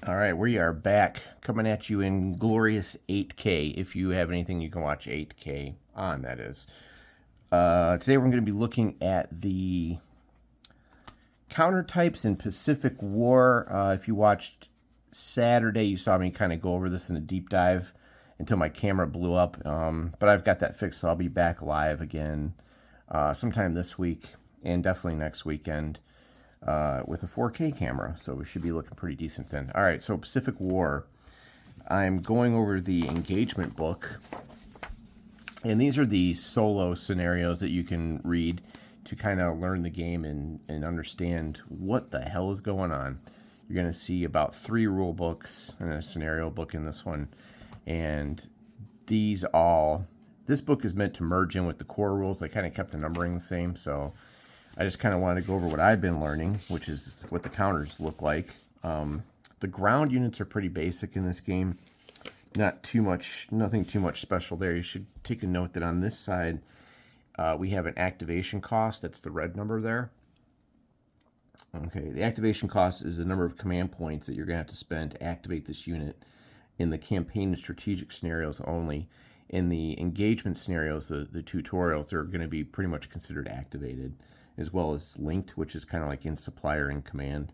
All right, we are back coming at you in glorious 8K. If you have anything you can watch 8K on, that is. Today we're going to be looking at the counter types in Pacific War. If you watched Saturday, you saw me kind of go over this in a deep dive until my camera blew up. But I've got that fixed, so I'll be back live again sometime this week and definitely next weekend. With a 4K camera, so we should be looking pretty decent then. All right, so Pacific War. I'm going over the engagement book, and these are the solo scenarios that you can read to kind of learn the game and understand what the hell is going on. You're going to see about 3 rule books and a scenario book in this one, and this book is meant to merge in with the core rules. They kind of kept the numbering the same, so I just kind of wanted to go over what I've been learning, which is what the counters look like. The ground units are pretty basic in this game. Nothing too much special there. You should take a note that on this side, we have an activation cost. That's the red number there. Okay, the activation cost is the number of command points that you're going to have to spend to activate this unit in the campaign and strategic scenarios only. In the engagement scenarios, the tutorials are going to be pretty much considered activated, as well as linked, which is kind of like in supply or in command.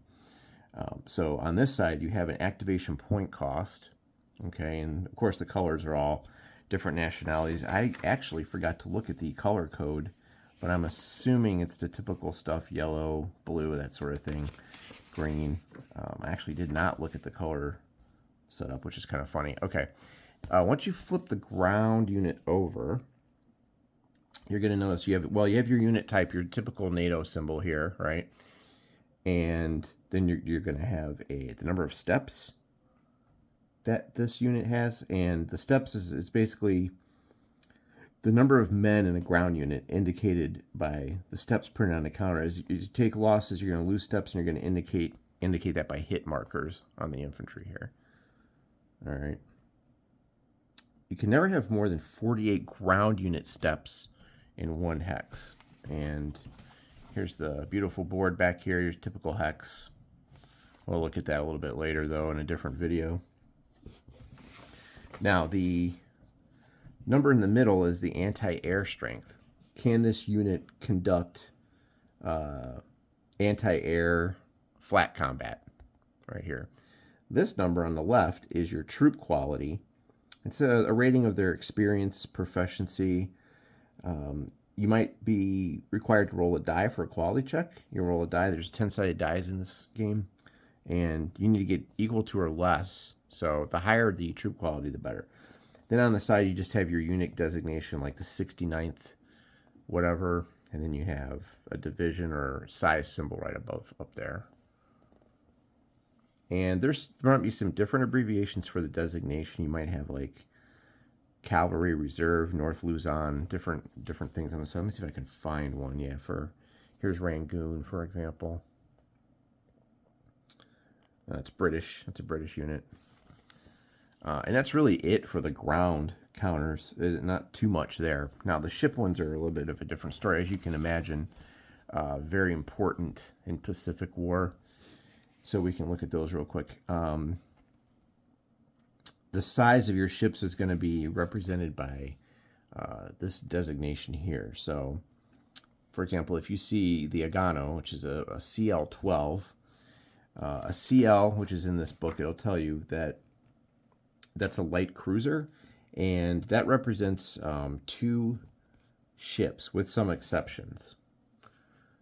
So on this side, you have an activation point cost, okay, and of course the colors are all different nationalities. I actually forgot to look at the color code, but I'm assuming it's the typical stuff: yellow, blue, that sort of thing, green. I actually did not look at the color setup, which is kind of funny. Okay, once you flip the ground unit over, you're going to notice you have your unit type, your typical NATO symbol here, right? And then you're going to have the number of steps that this unit has, and the steps is basically the number of men in a ground unit indicated by the steps printed on the counter. As you take losses, you're going to lose steps, and you're going to indicate that by hit markers on the infantry here. All right. You can never have more than 48 ground unit steps in one hex. And here's the beautiful board back here, your typical hex. We'll look at that a little bit later, though, in a different video. Now, the number in the middle is the anti-air strength. Can this unit conduct anti-air flat combat? Right here. This number on the left is your troop quality. It's a rating of their experience, proficiency. You might be required to roll a die for a quality check. You roll a die. There's 10-sided dice in this game, and you need to get equal to or less. So the higher the troop quality, the better. Then on the side, you just have your unit designation, like the 69th, whatever, and then you have a division or size symbol right above up there. And there might be some different abbreviations for the designation. You might have like Cavalry Reserve, North Luzon, different things on the side. Let me see if I can find one. Yeah, here's Rangoon, for example. That's British. That's a British unit. And that's really it for the ground counters. Not too much there. Now, the ship ones are a little bit of a different story, as you can imagine. Very important in Pacific War. So we can look at those real quick. The size of your ships is going to be represented by this designation here. So, for example, if you see the Agano, which is a CL-12, a CL, which is in this book, it'll tell you that that's a light cruiser, and that represents 2 ships with some exceptions.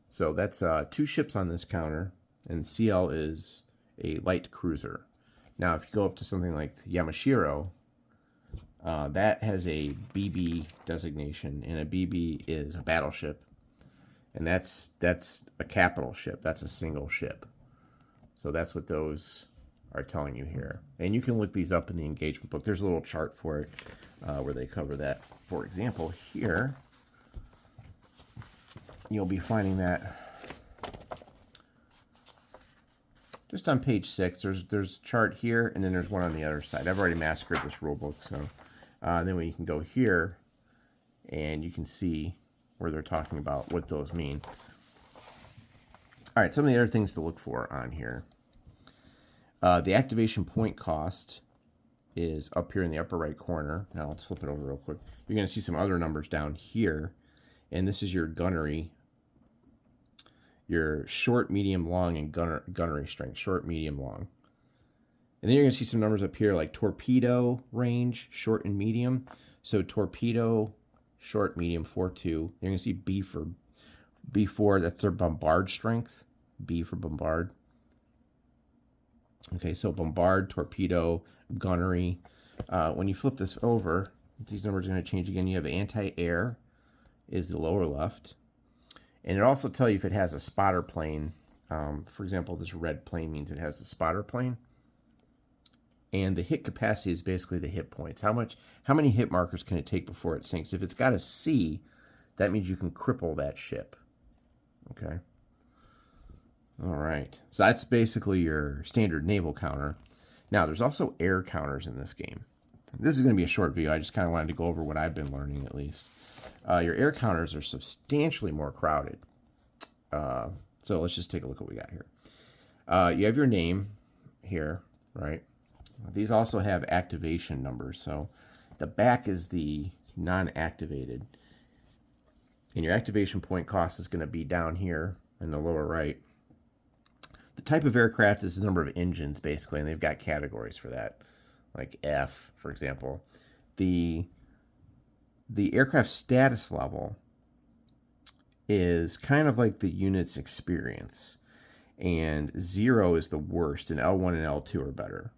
So that's 2 ships on this counter, and CL is a light cruiser. Now, if you go up to something like Yamashiro, that has a BB designation, and a BB is a battleship, and that's a capital ship. That's a single ship. So that's what those are telling you here. And you can look these up in the engagement book. There's a little chart for it where they cover that. For example, here, you'll be finding that just on page 6. There's a chart here, and then there's one on the other side. I've already massacred this rule book, so then we can go here, and you can see where they're talking about what those mean. All right, some of the other things to look for on here. The activation point cost is up here in the upper right corner. Now let's flip it over real quick. You're going to see some other numbers down here, and this is your gunnery, your short, medium, long, and gunnery strength. Short, medium, long. And then you're going to see some numbers up here like torpedo range, short and medium. So torpedo, short, medium, 4.2. You're going to see B4, that's their bombard strength. B for bombard. Okay, so bombard, torpedo, gunnery. When you flip this over, these numbers are going to change again. You have anti-air is the lower left. And it also tells you if it has a spotter plane. For example, this red plane means it has a spotter plane. And the hit capacity is basically the hit points. How many hit markers can it take before it sinks? If it's got a C, that means you can cripple that ship. Okay. All right. So that's basically your standard naval counter. Now, there's also air counters in this game. This is going to be a short video. I just kind of wanted to go over what I've been learning, at least. Your air counters are substantially more crowded. So let's just take a look at what we got here. You have your name here, right? These also have activation numbers. So the back is the non-activated. And your activation point cost is going to be down here in the lower right. The type of aircraft is the number of engines, basically, and they've got categories for that, like F, for example. The aircraft status level is kind of like the unit's experience, and 0 is the worst, and L1 and L2 are better.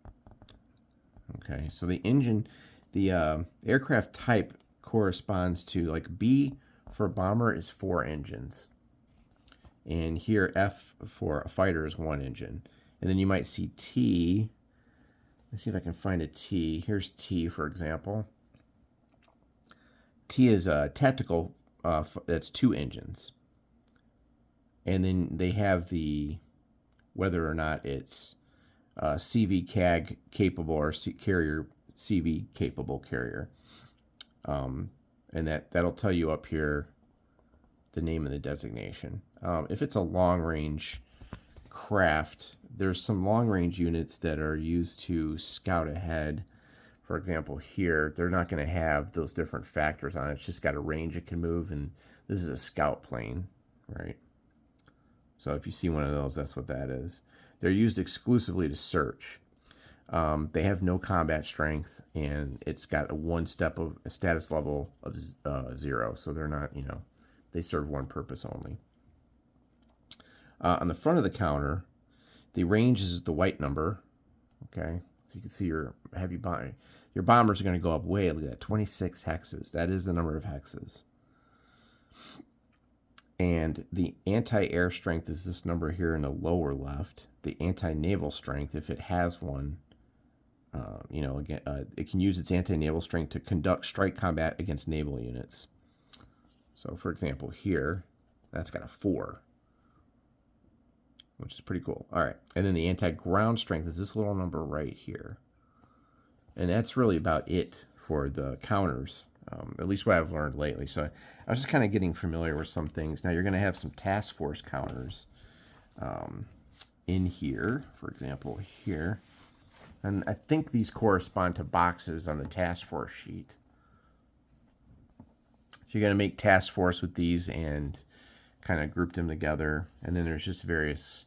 Okay, so the aircraft type corresponds to, like, B for bomber is 4 engines. And here, F for a fighter is 1 engine. And then you might see T. Let's see if I can find a T. Here's T, for example. T is a tactical, that's 2 engines. And then they have the, whether or not it's CV CAG capable or carrier CV capable carrier. And that'll tell you up here the name of the designation. If it's a long-range craft, there's some long-range units that are used to scout ahead. For example, here, they're not going to have those different factors on it. It's just got a range it can move, and this is a scout plane, right? So if you see one of those, that's what that is. They're used exclusively to search. They have no combat strength, and it's got a status level of 0. So they're not, they serve one purpose only. On the front of the counter, the range is the white number. Okay, so you can see your heavy bomber. Your bombers are going to go up way. Look at that, 26 hexes. That is the number of hexes. And the anti-air strength is this number here in the lower left. The anti-naval strength, if it has one, it can use its anti-naval strength to conduct strike combat against naval units. So, for example, here, that's got a 4, which is pretty cool. All right, and then the anti-ground strength is this little number right here. And that's really about it for the counters, at least what I've learned lately. So I was just kind of getting familiar with some things. Now, you're going to have some task force counters in here, for example, here. And I think these correspond to boxes on the task force sheet. So you're going to make task force with these and kind of group them together. And then there's just various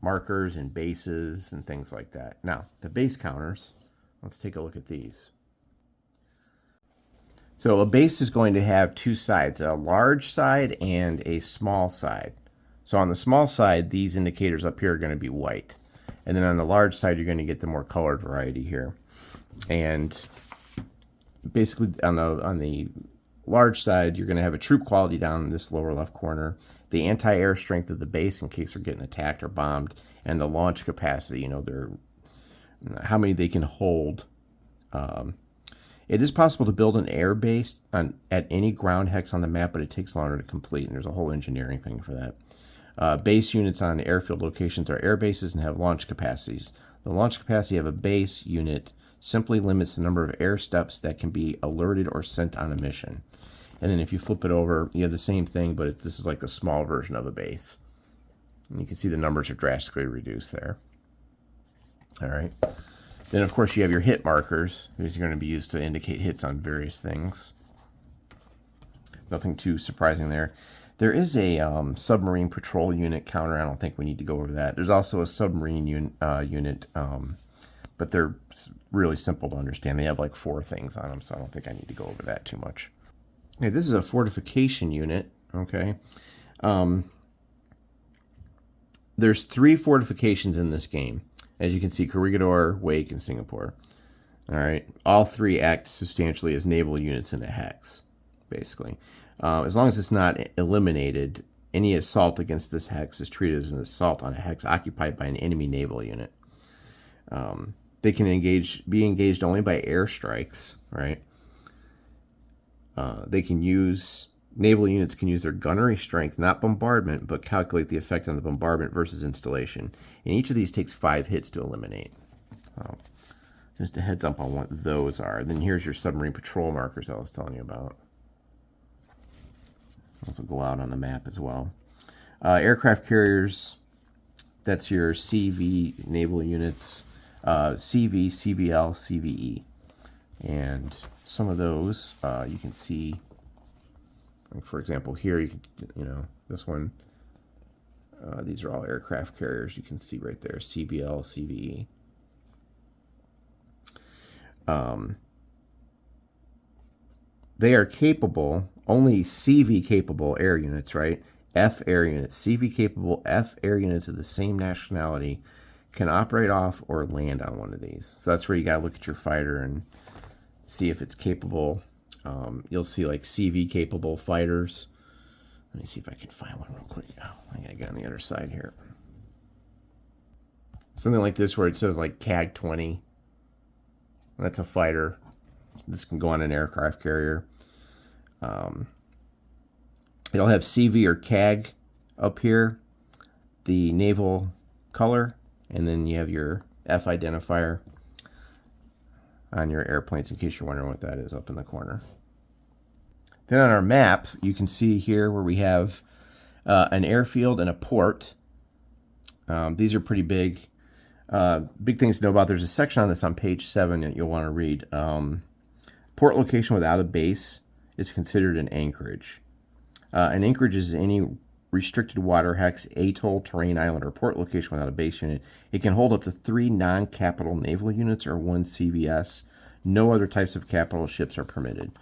markers and bases and things like that. Now, the base counters, let's take a look at these. So a base is going to have 2 sides, a large side and a small side. So on the small side, these indicators up here are going to be white. And then on the large side, you're going to get the more colored variety here. And basically on the large side, you're going to have a troop quality down in this lower left corner, the anti-air strength of the base in case they're getting attacked or bombed, and the launch capacity, how many they can hold. It is possible to build an air base at any ground hex on the map, but it takes longer to complete, and there's a whole engineering thing for that. Base units on airfield locations are air bases and have launch capacities. The launch capacity of a base unit simply limits the number of air steps that can be alerted or sent on a mission. And then if you flip it over, you have the same thing, but this is like the small version of a base. And you can see the numbers are drastically reduced there. All right. Then, of course, you have your hit markers. These are going to be used to indicate hits on various things. Nothing too surprising there. There is a submarine patrol unit counter. I don't think we need to go over that. There's also a submarine unit, but they're really simple to understand. They have like 4 things on them, so I don't think I need to go over that too much. Okay, this is a fortification unit. Okay. There's 3 fortifications in this game. As you can see, Corregidor, Wake, and Singapore. All right. All 3 act substantially as naval units in a hex, basically. As long as it's not eliminated, any assault against this hex is treated as an assault on a hex occupied by an enemy naval unit. They can be engaged only by airstrikes, right? Naval units can use their gunnery strength, not bombardment, but calculate the effect on the bombardment versus installation. And each of these takes 5 hits to eliminate. So, just a heads up on what those are. Then here's your submarine patrol markers I was telling you about. Those will go out on the map as well. Aircraft carriers, that's your CV naval units, CV, CVL, CVE. And some of those you can see. Like for example, here you can, this one. These are all aircraft carriers. You can see right there, CVL, CVE. They are capable, only CV capable air units, right? F air units, CV capable F air units of the same nationality can operate off or land on one of these. So that's where you gotta look at your fighter and see if it's capable. You'll see like CV capable fighters. Let me see if I can find one real quick. Oh, I gotta get on the other side here. Something like this where it says like CAG 20. That's a fighter. This can go on an aircraft carrier. It'll have CV or CAG up here, the naval color, and then you have your F identifier on your airplanes in case you're wondering what that is up in the corner. Then on our map, you can see here where we have an airfield and a port. These are pretty big. Big things to know about. There's a section on this on page 7 that you'll want to read. Port location without a base is considered an anchorage. An anchorage is any restricted water hex, atoll, terrain, island, or port location without a base unit. It can hold up to 3 non-capital naval units or 1 CVS. No other types of capital ships are permitted.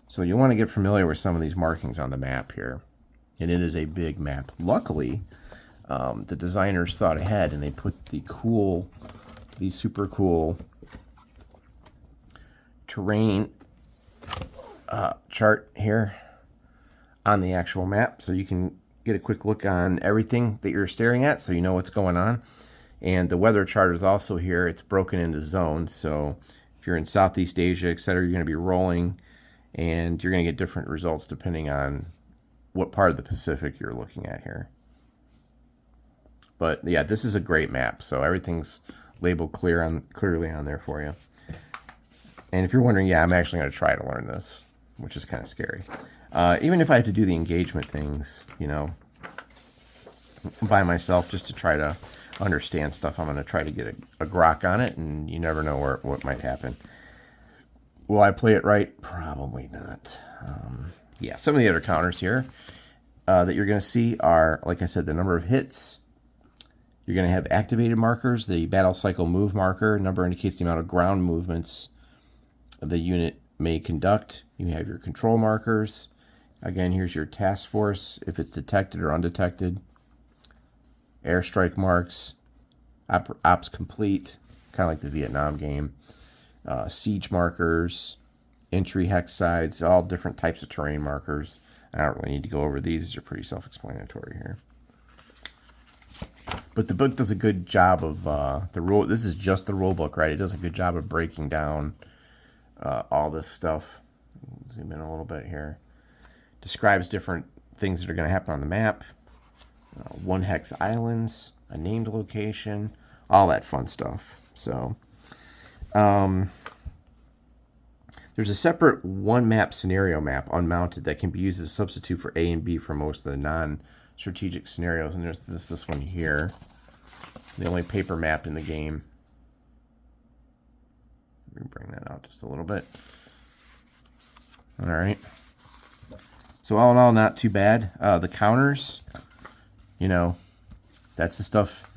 So you want to get familiar with some of these markings on the map here. And it is a big map. Luckily, the designers thought ahead and they put the super cool terrain chart here on the actual map, so you can get a quick look on everything that you're staring at so you know what's going on. And the weather chart is also here. It's broken into zones, so if you're in Southeast Asia, etc., you're going to be rolling and you're going to get different results depending on what part of the Pacific you're looking at here. But yeah, this is a great map, so everything's labeled clearly on there for you. And if you're wondering, yeah, I'm actually going to try to learn this, which is kind of scary. Even if I have to do the engagement things, by myself just to try to understand stuff, I'm going to try to get a grok on it, and you never know what might happen. Will I play it right? Probably not. Yeah, some of the other counters here that you're going to see are, like I said, the number of hits. You're going to have activated markers. The battle cycle move marker number indicates the amount of ground movements the unit may conduct. You have your control markers. Again, here's your task force, if it's detected or undetected. Airstrike marks. Ops complete, kind of like the Vietnam game. Siege markers. Entry hex sides, all different types of terrain markers. I don't really need to go over these. These are pretty self-explanatory here. But the book does a good job of the rule. This is just the rule book, right? It does a good job of breaking down all this stuff. Zoom in a little bit here. Describes different things that are going to happen on the map. 1 hex islands, a named location, all that fun stuff. So, there's a separate 1 map scenario map unmounted that can be used as a substitute for A and B for most of the non-strategic scenarios. And there's this one here, the only paper map in the game. bring that out just a little bit. All right. So all in all, not too bad. The counters, you know, that's the stuff.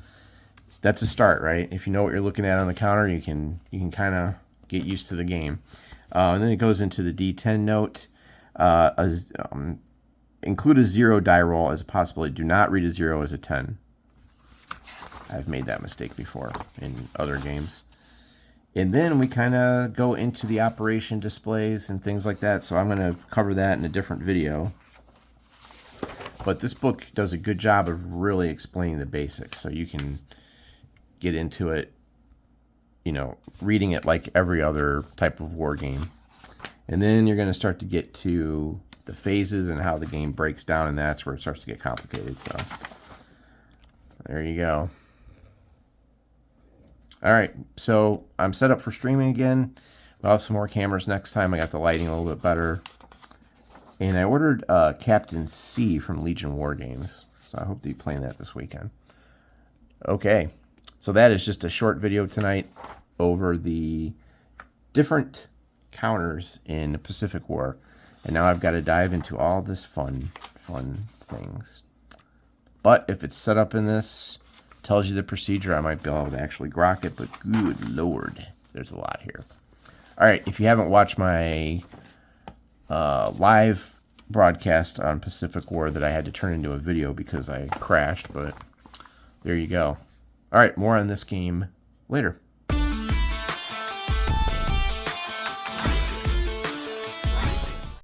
That's a start, right? If you know what you're looking at on the counter, you can kind of get used to the game. And then it goes into the D10 note. Include a 0 die roll as a possibility. Do not read a 0 as a 10. I've made that mistake before in other games. And then we kind of go into the operation displays and things like that. So I'm going to cover that in a different video. But this book does a good job of really explaining the basics. So you can get into it, you know, reading it like every other type of war game. And then you're going to start to get to the phases and how the game breaks down, and that's where it starts to get complicated. So there you go. All right, so I'm set up for streaming again. We'll have some more cameras next time. I got the lighting a little bit better. And I ordered Captain C from Legion War Games. So I hope to be playing that this weekend. Okay, so that is just a short video tonight over the different counters in the Pacific War. And now I've got to dive into all this fun things. But if it's set up in this, tells you the procedure, I might be able to actually grok it, but good lord, there's a lot here. All right, if you haven't watched my live broadcast on Pacific War that I had to turn into a video because I crashed, but there you go. All right, more on this game later.